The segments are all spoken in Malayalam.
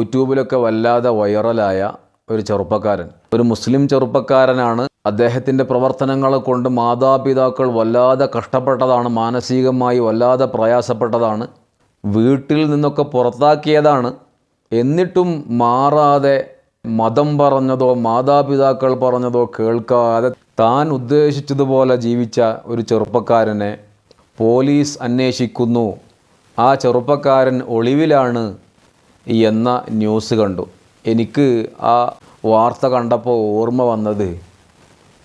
യൂട്യൂബിലൊക്കെ വല്ലാതെ വൈറലായ ഒരു ചെറുപ്പക്കാരൻ, ഒരു മുസ്ലിം ചെറുപ്പക്കാരനാണ്. അദ്ദേഹത്തിൻ്റെ പ്രവർത്തനങ്ങളെ കൊണ്ട് മാതാപിതാക്കൾ വല്ലാതെ കഷ്ടപ്പെട്ടതാണ്, മാനസികമായി വല്ലാതെ പ്രയാസപ്പെട്ടതാണ്, വീട്ടിൽ നിന്നൊക്കെ പുറത്താക്കിയതാണ്. എന്നിട്ടും മാറാതെ മതം പറഞ്ഞതോ മാതാപിതാക്കൾ പറഞ്ഞതോ കേൾക്കാതെ താൻ ഉദ്ദേശിച്ചതുപോലെ ജീവിച്ച ഒരു ചെറുപ്പക്കാരനെ പോലീസ് അന്വേഷിക്കുന്നു, ആ ചെറുപ്പക്കാരൻ ഒളിവിലാണ് എന്ന ന്യൂസ് കണ്ടു. എനിക്ക് ആ വാർത്ത കണ്ടപ്പോൾ ഓർമ്മ വന്നത്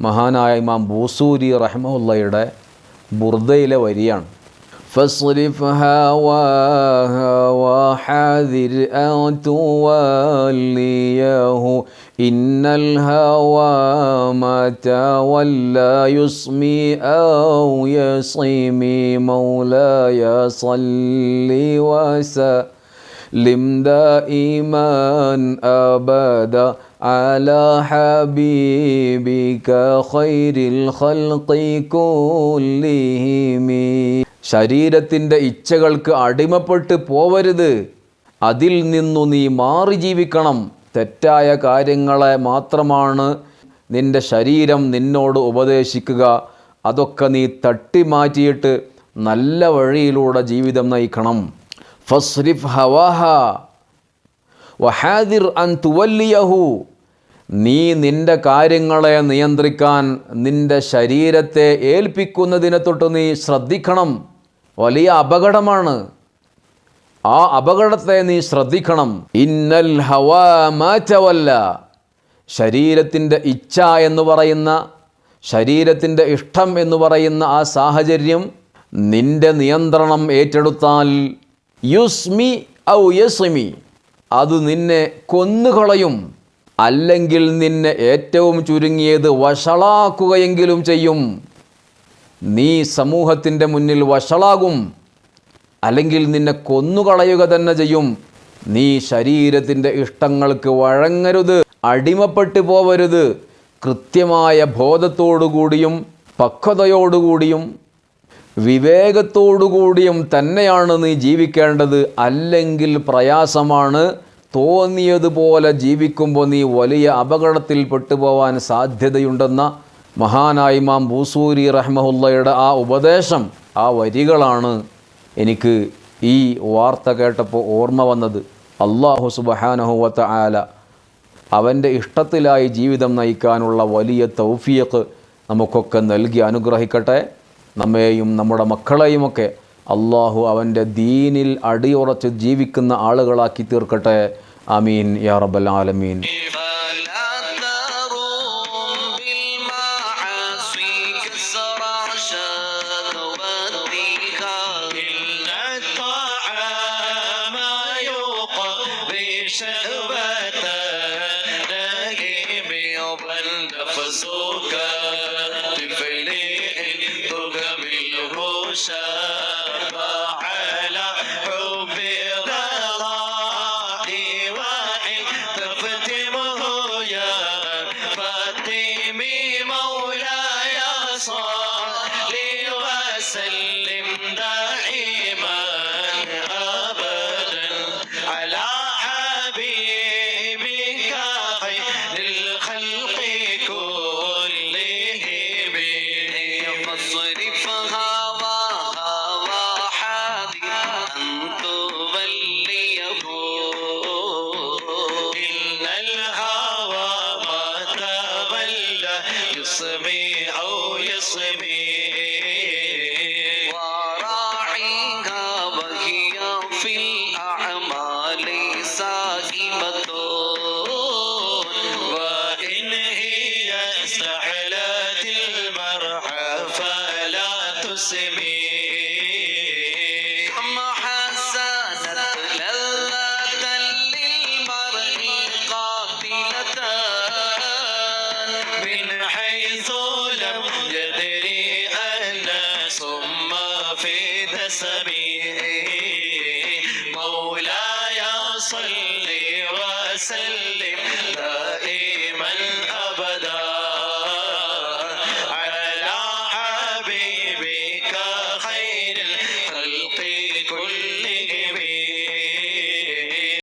മഹാനായ ഇമാം ബൂസൂരി റഹ്മത്തുള്ളാഹിയുടെ ബുർദയിലെ വരിയാണ്. فاصرف هواها وحاذر أن توليه إن الهوى ما تولى يسمي أو يصيمي مولاي صل وسلم دائما أبدا على حبيبك خير الخلق كلهم. ശരീരത്തിൻ്റെ ഇച്ഛകൾക്ക് അടിമപ്പെട്ട് പോവരുത്, അതിൽ നിന്നു നീ മാറി ജീവിക്കണം. തെറ്റായ കാര്യങ്ങളെ മാത്രമാണ് നിൻ്റെ ശരീരം നിന്നോട് ഉപദേശിക്കുക, അതൊക്കെ നീ തട്ടി മാറ്റിയിട്ട് നല്ല വഴിയിലൂടെ ജീവിതം നയിക്കണം. ഫസ്രിഫ് ഹവാഹ വഹാദിർ അൻ തുവല്ലിയഹു. നീ നിൻ്റെ കാര്യങ്ങളെ നിയന്ത്രിക്കാൻ നിൻ്റെ ശരീരത്തെ ഏൽപ്പിക്കുന്നതിനെ തൊട്ട് നീ ശ്രദ്ധിക്കണം. വലിയ അപകടമാണ്, ആ അപകടത്തെ നീ ശ്രദ്ധിക്കണം. ഇന്നൽ ഹവാ മാ തവല്ല. ശരീരത്തിൻ്റെ ഇച്ഛ എന്ന് പറയുന്ന, ശരീരത്തിൻ്റെ ഇഷ്ടം എന്ന് പറയുന്ന ആ സാഹചര്യം നിൻ്റെ നിയന്ത്രണം ഏറ്റെടുത്താൽ യുസ്മി ഔ യസ്മി, അത് നിന്നെ കൊന്നുകളയും, അല്ലെങ്കിൽ നിന്നെ ഏറ്റവും ചുരുങ്ങിയത് വഷളാക്കുകയെങ്കിലും ചെയ്യും. നീ സമൂഹത്തിൻ്റെ മുന്നിൽ വഷളാകും, അല്ലെങ്കിൽ നിന്നെ കൊന്നുകളയുക തന്നെ ചെയ്യും. നീ ശരീരത്തിൻ്റെ ഇഷ്ടങ്ങൾക്ക് വഴങ്ങരുത്, അടിമപ്പെട്ടു പോവരുത്. കൃത്യമായ ബോധത്തോടുകൂടിയും പക്വതയോടുകൂടിയും വിവേകത്തോടുകൂടിയും തന്നെയാണ് നീ ജീവിക്കേണ്ടത്. അല്ലെങ്കിൽ പ്രയാസമാണ്. തോന്നിയതുപോലെ ജീവിക്കുമ്പോൾ നീ വലിയ അപകടത്തിൽ പെട്ടുപോകാൻ സാധ്യതയുണ്ടെന്ന മഹാനായ ഇമാം ബൂസൂരി റഹ്മത്തുള്ളാഹിയുടെ ആ ഉപദേശം, ആ വരികളാണ് എനിക്ക് ഈ വാർത്ത കേട്ടപ്പോൾ ഓർമ്മ വന്നത്. അല്ലാഹു സുബ്ഹാനഹു വ തആല അവൻ്റെ ഇഷ്ടത്തിലായി ജീവിതം നയിക്കാനുള്ള വലിയ തൗഫീഖ് നമുക്കൊക്കെ നൽകി അനുഗ്രഹിക്കട്ടെ. നമ്മെയും നമ്മുടെ മക്കളെയുമൊക്കെ അള്ളാഹു അവൻ്റെ ദീനിൽ അടിയുറച്ച് ജീവിക്കുന്ന ആളുകളാക്കി തീർക്കട്ടെ. ആമീൻ യാ റബ്ബൽ ആലമീൻ. صل وسلم دائما